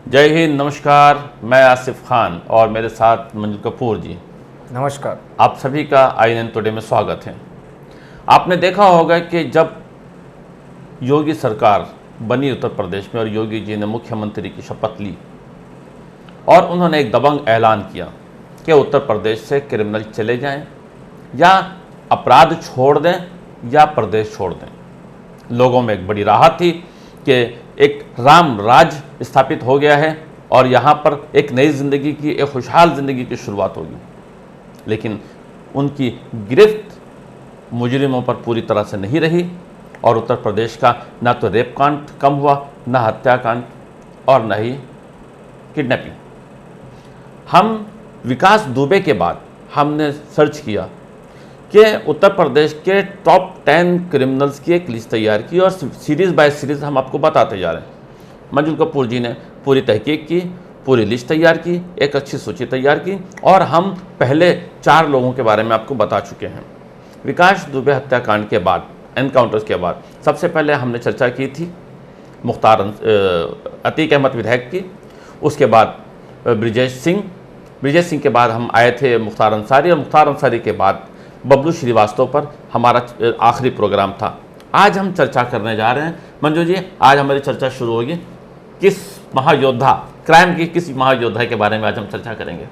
जय हिंद, नमस्कार। मैं आसिफ खान और मेरे साथ मंजुल कपूर जी। नमस्कार। आप सभी का INN टुडे में स्वागत है। आपने देखा होगा कि जब योगी सरकार बनी उत्तर प्रदेश में और योगी जी ने मुख्यमंत्री की शपथ ली और उन्होंने एक दबंग ऐलान किया कि उत्तर प्रदेश से क्रिमिनल चले जाएं या अपराध छोड़ दें या प्रदेश छोड़ दें। लोगों में एक बड़ी राहत थी कि एक राम राज स्थापित हो गया है और यहाँ पर एक नई ज़िंदगी की, एक खुशहाल ज़िंदगी की शुरुआत होगी। लेकिन उनकी गिरफ्त मुजरिमों पर पूरी तरह से नहीं रही और उत्तर प्रदेश का ना तो रेप कांड कम हुआ, ना हत्याकांड और न ही किडनैपिंग। हम विकास दुबे के बाद हमने सर्च किया कि उत्तर प्रदेश के टॉप 10 क्रिमिनल्स की एक लिस्ट तैयार की और सीरीज़ बाय सीरीज़ हम आपको बताते जा रहे हैं। मंजुल कपूर जी ने पूरी तहकीक की, पूरी लिस्ट तैयार की, एक अच्छी सूची तैयार की और हम पहले 4 लोगों के बारे में आपको बता चुके हैं। विकास दुबे हत्याकांड के बाद, एनकाउंटर्स के बाद, सबसे पहले हमने चर्चा की थी अतीक अहमद विधायक की, उसके बाद ब्रिजेश सिंह के बाद हम आए थे मुख्तार अंसारी और मुख्तार अंसारी के बाद बबलू श्रीवास्तव पर हमारा आखिरी प्रोग्राम था। आज हम चर्चा करने जा रहे हैं। मंजू जी, आज हमारी चर्चा शुरू होगी किस महायोद्धा, क्राइम की किस महायोद्धा के बारे में आज हम चर्चा करेंगे।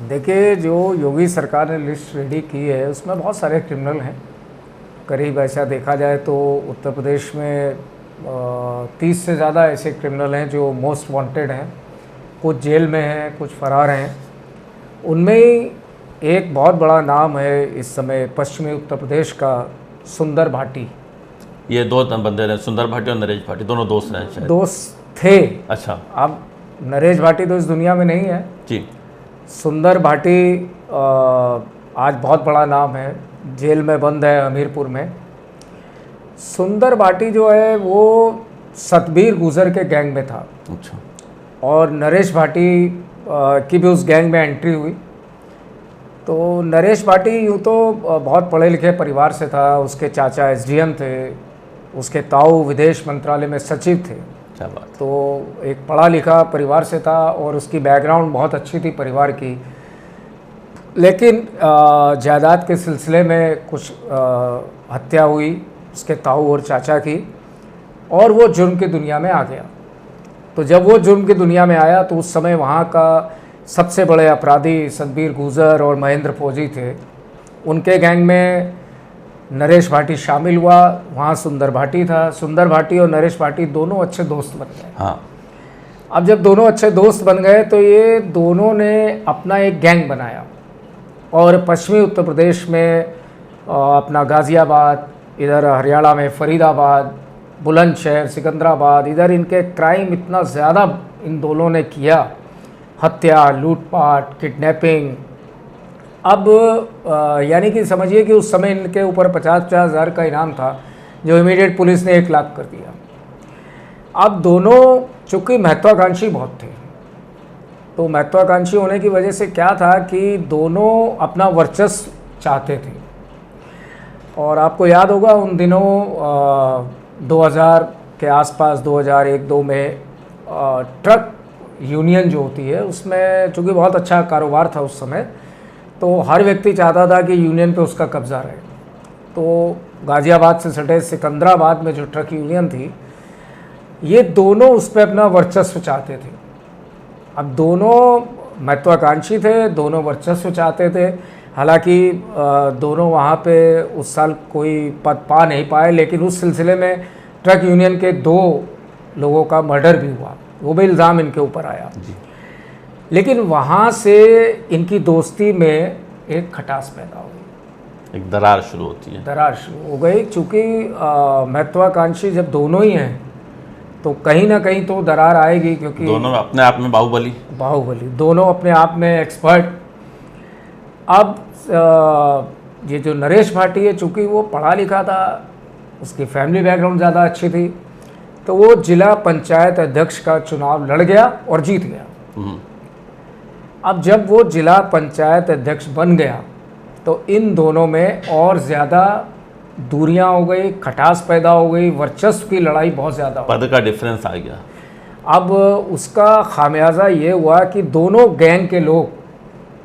देखिए, जो योगी सरकार ने लिस्ट रेडी की है उसमें बहुत सारे क्रिमिनल हैं। करीब ऐसा देखा जाए तो उत्तर प्रदेश में 30 से ज़्यादा ऐसे क्रिमिनल हैं जो मोस्ट वांटेड हैं। कुछ जेल में हैं, कुछ फरार हैं। उनमें एक बहुत बड़ा नाम है इस समय पश्चिमी उत्तर प्रदेश का, सुंदर भाटी। ये 2 बंदे हैं, सुंदर भाटी और नरेश भाटी, दोनों दोस्त हैं शायद। दोस्त थे। अच्छा। अब नरेश भाटी तो इस दुनिया में नहीं है जी। सुंदर भाटी आज बहुत बड़ा नाम है, जेल में बंद है हमीरपुर में। सुंदर भाटी जो है वो सतबीर गुजर के गैंग में था। अच्छा। और नरेश भाटी की भी उस गैंग में एंट्री हुई। तो नरेश भाटी यूँ तो बहुत पढ़े लिखे परिवार से था। उसके चाचा SDM थे, उसके ताऊ विदेश मंत्रालय में सचिव थे। क्या बात। तो एक पढ़ा लिखा परिवार से था और उसकी बैकग्राउंड बहुत अच्छी थी परिवार की। लेकिन जायदाद के सिलसिले में कुछ हत्या हुई उसके ताऊ और चाचा की और वो जुर्म की दुनिया में आ गया। तो जब वो जुर्म की दुनिया में आया तो उस समय वहाँ का सबसे बड़े अपराधी सतबीर गुजर और महेंद्र फौजी थे। उनके गैंग में नरेश भाटी शामिल हुआ। वहाँ सुंदर भाटी था। सुंदर भाटी और नरेश भाटी दोनों अच्छे दोस्त बन गए। हाँ। अब जब दोनों अच्छे दोस्त बन गए तो ये दोनों ने अपना एक गैंग बनाया और पश्चिमी उत्तर प्रदेश में अपना गाज़ियाबाद, इधर हरियाणा में फरीदाबाद, बुलंदशहर, सिकंदराबाद, इधर इनके क्राइम इतना ज़्यादा इन दोनों ने किया, हत्या, लूटपाट, किडनैपिंग। अब यानी कि समझिए कि उस समय इनके ऊपर 50-50 हज़ार का इनाम था जो इमीडिएट पुलिस ने 1 लाख कर दिया। अब दोनों चूँकि महत्वाकांक्षी बहुत थे, तो महत्वाकांक्षी होने की वजह से क्या था कि दोनों अपना वर्चस्व चाहते थे। और आपको याद होगा उन दिनों 2000 के आसपास, 2001-2 में ट्रक यूनियन जो होती है उसमें चूँकि बहुत अच्छा कारोबार था उस समय, तो हर व्यक्ति चाहता था कि यूनियन पे उसका कब्ज़ा रहे। तो गाज़ियाबाद से सटे सिकंदराबाद में जो ट्रक यूनियन थी, ये दोनों उस पर अपना वर्चस्व चाहते थे। अब दोनों महत्वाकांक्षी थे, दोनों वर्चस्व चाहते थे। हालांकि दोनों वहाँ पे उस साल कोई पद पा नहीं पाए, लेकिन उस सिलसिले में ट्रक यूनियन के 2 लोगों का मर्डर भी हुआ, वो भी इल्ज़ाम इनके ऊपर आया। लेकिन वहाँ से इनकी दोस्ती में एक खटास पैदा हो गई, एक दरार शुरू होती है। दरार शुरू हो गई। चूँकि महत्वाकांक्षी जब दोनों ही हैं तो कहीं ना कहीं तो दरार आएगी, क्योंकि दोनों अपने आप में बाहुबली, दोनों अपने आप में एक्सपर्ट। अब ये जो नरेश भाटी है, चूँकि वो पढ़ा लिखा था, उसकी फैमिली बैकग्राउंड ज़्यादा अच्छी थी, तो वो जिला पंचायत अध्यक्ष का चुनाव लड़ गया और जीत गया। अब जब वो जिला पंचायत अध्यक्ष बन गया तो इन दोनों में और ज़्यादा दूरियां हो गई, खटास पैदा हो गई, वर्चस्व की लड़ाई बहुत ज़्यादा हो गई। पद का डिफरेंस आ गया। अब उसका खामियाजा ये हुआ कि दोनों गैंग के लोग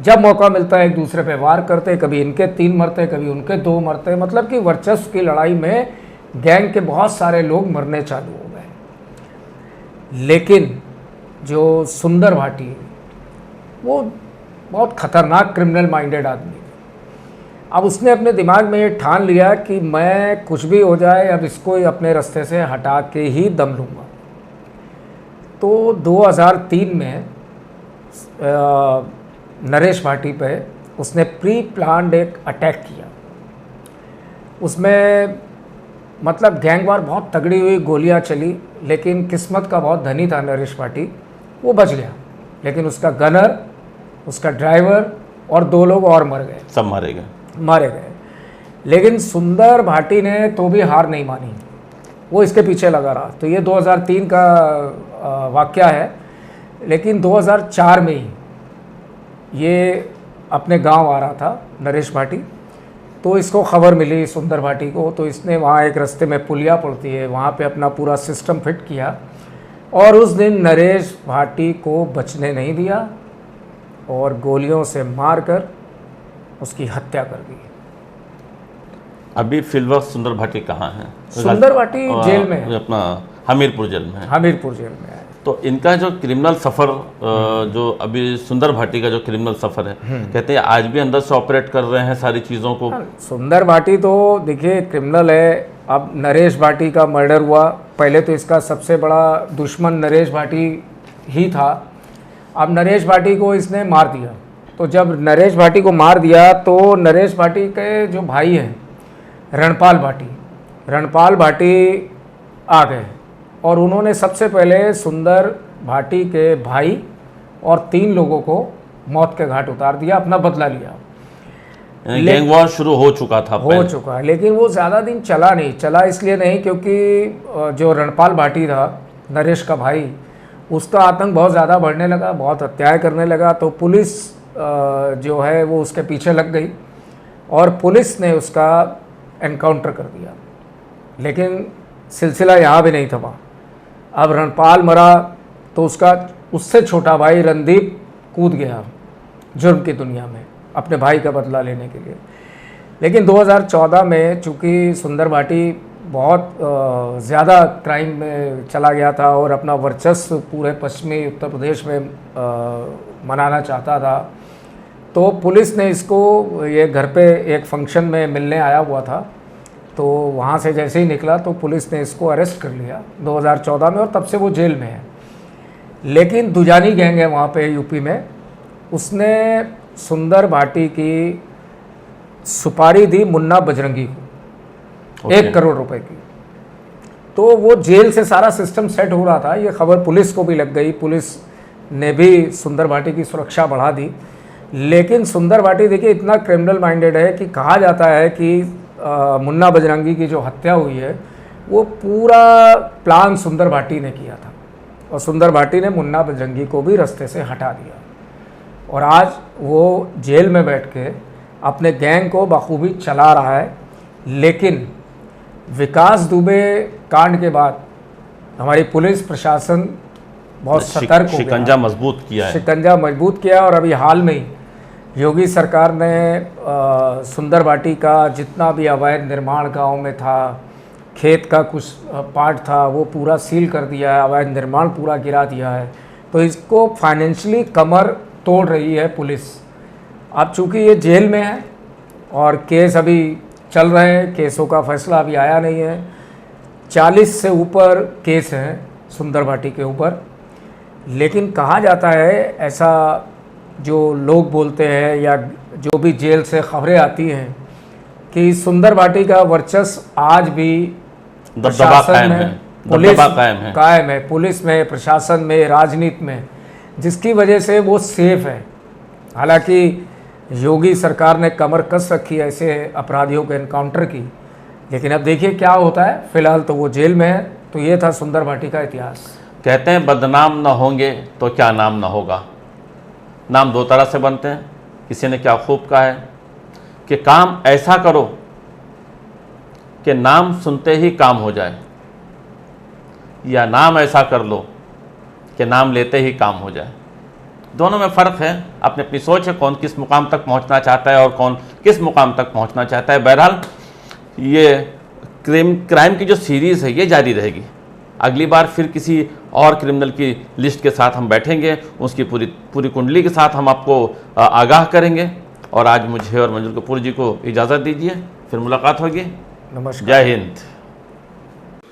जब मौका मिलता है एक दूसरे पे वार करते, कभी इनके 3 मरते, कभी उनके 2 मरते, मतलब कि वर्चस्व की लड़ाई में गैंग के बहुत सारे लोग मरने चालू हो गए। लेकिन जो सुंदर भाटी है वो बहुत खतरनाक क्रिमिनल माइंडेड आदमी है। अब उसने अपने दिमाग में ये ठान लिया कि मैं कुछ भी हो जाए अब इसको अपने रास्ते से हटा के ही दम लूँगा। तो 2003 में नरेश भाटी पे उसने प्री प्लान्ड एक अटैक किया। उसमें मतलब गैंगवार बहुत तगड़ी हुई, गोलियां चली, लेकिन किस्मत का बहुत धनी था नरेश भाटी, वो बच गया। लेकिन उसका गनर, उसका ड्राइवर और 2 लोग और मर गए, सब मारे गए। लेकिन सुंदर भाटी ने तो भी हार नहीं मानी, वो इसके पीछे लगा रहा। तो ये 2003 का वाक़या है। लेकिन 2004 में ही ये अपने गांव आ रहा था नरेश भाटी, तो इसको खबर मिली सुंदर भाटी को। तो इसने वहाँ एक रास्ते में पुलिया पड़ती है, वहाँ पे अपना पूरा सिस्टम फिट किया और उस दिन नरेश भाटी को बचने नहीं दिया और गोलियों से मारकर उसकी हत्या कर दी। अभी फिलवक्त सुंदर भाटी कहाँ है? सुंदर भाटी जेल में है, अपना हमीरपुर जेल में है। हमीरपुर जेल में है। तो इनका जो क्रिमिनल सफ़र, जो अभी सुंदर भाटी का जो क्रिमिनल सफ़र है, कहते हैं आज भी अंदर से ऑपरेट कर रहे हैं सारी चीज़ों को। सुंदर भाटी तो देखिए क्रिमिनल है। अब नरेश भाटी का मर्डर हुआ, पहले तो इसका सबसे बड़ा दुश्मन नरेश भाटी ही था। अब नरेश भाटी को इसने मार दिया। तो जब नरेश भाटी को मार दिया तो नरेश भाटी के जो भाई हैं रणपाल भाटी आ गए और उन्होंने सबसे पहले सुंदर भाटी के भाई और 3 लोगों को मौत के घाट उतार दिया, अपना बदला लिया। गैंग वॉर शुरू हो चुका था, हो चुका है, लेकिन वो ज़्यादा दिन चला इसलिए नहीं क्योंकि जो रणपाल भाटी था नरेश का भाई, उसका आतंक बहुत ज़्यादा बढ़ने लगा, बहुत हत्याएं करने लगा। तो पुलिस जो है वो उसके पीछे लग गई और पुलिस ने उसका एनकाउंटर कर दिया। लेकिन सिलसिला यहाँ भी नहीं थमा। अब रणपाल मरा तो उससे छोटा भाई रणदीप कूद गया जुर्म की दुनिया में अपने भाई का बदला लेने के लिए। लेकिन 2014 में चूँकि सुंदर भाटी बहुत ज़्यादा क्राइम में चला गया था और अपना वर्चस्व पूरे पश्चिमी उत्तर प्रदेश में मनाना चाहता था, तो पुलिस ने इसको, ये घर पे एक फंक्शन में मिलने आया हुआ था, तो वहाँ से जैसे ही निकला तो पुलिस ने इसको अरेस्ट कर लिया 2014 में और तब से वो जेल में है। लेकिन दुजानी गैंग है वहाँ पे यूपी में, उसने सुंदर भाटी की सुपारी दी मुन्ना बजरंगी को 1 करोड़ रुपए की। तो वो जेल से सारा सिस्टम सेट हो रहा था, ये खबर पुलिस को भी लग गई, पुलिस ने भी सुंदर भाटी की सुरक्षा बढ़ा दी। लेकिन सुंदर भाटी देखिए इतना क्रिमिनल माइंडेड है कि कहा जाता है कि मुन्ना बजरंगी की जो हत्या हुई है वो पूरा प्लान सुंदर भाटी ने किया था और सुंदर भाटी ने मुन्ना बजरंगी को भी रास्ते से हटा दिया और आज वो जेल में बैठ के अपने गैंग को बखूबी चला रहा है। लेकिन विकास दुबे कांड के बाद हमारी पुलिस प्रशासन बहुत सतर्क हो गया, शिकंजा मजबूत किया है। और अभी हाल में ही योगी सरकार ने सुंदर भाटी का जितना भी अवैध निर्माण गांव में था, खेत का कुछ पार्ट था, वो पूरा सील कर दिया है, अवैध निर्माण पूरा गिरा दिया है। तो इसको फाइनेंशियली कमर तोड़ रही है पुलिस। अब चूँकि ये जेल में है और केस अभी चल रहे हैं, केसों का फैसला अभी आया नहीं है, 40 से ऊपर केस हैं सुंदर भाटी के ऊपर। लेकिन कहा जाता है, ऐसा जो लोग बोलते हैं या जो भी जेल से खबरें आती हैं, कि सुंदर भाटी का वर्चस्व आज भी प्रशासन में, पुलिस कायम है, पुलिस में, प्रशासन में, राजनीति में, जिसकी वजह से वो सेफ है। हालांकि योगी सरकार ने कमर कस रखी है ऐसे अपराधियों के एनकाउंटर की, लेकिन अब देखिए क्या होता है। फिलहाल तो वो जेल में है। तो ये था सुंदर भाटी का इतिहास। कहते हैं बदनाम ना होंगे तो क्या नाम ना होगा। नाम 2 तरह से बनते हैं। किसी ने क्या खूब कहा है कि काम ऐसा करो कि नाम सुनते ही काम हो जाए, या नाम ऐसा कर लो कि नाम लेते ही काम हो जाए। दोनों में फ़र्क है, अपनी अपनी सोच है, कौन किस मुकाम तक पहुंचना चाहता है और कौन किस मुकाम तक पहुंचना चाहता है। बहरहाल ये क्राइम की जो सीरीज़ है ये जारी रहेगी। अगली बार फिर किसी और क्रिमिनल की लिस्ट के साथ हम बैठेंगे, उसकी पूरी कुंडली के साथ हम आपको आगाह करेंगे। और आज मुझे और मंजुल कपूर जी को इजाज़त दीजिए, फिर मुलाकात होगी। नमस्कार। जय Hind.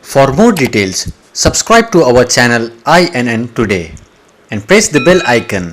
For more details, subscribe to our channel INN Today and press the bell icon.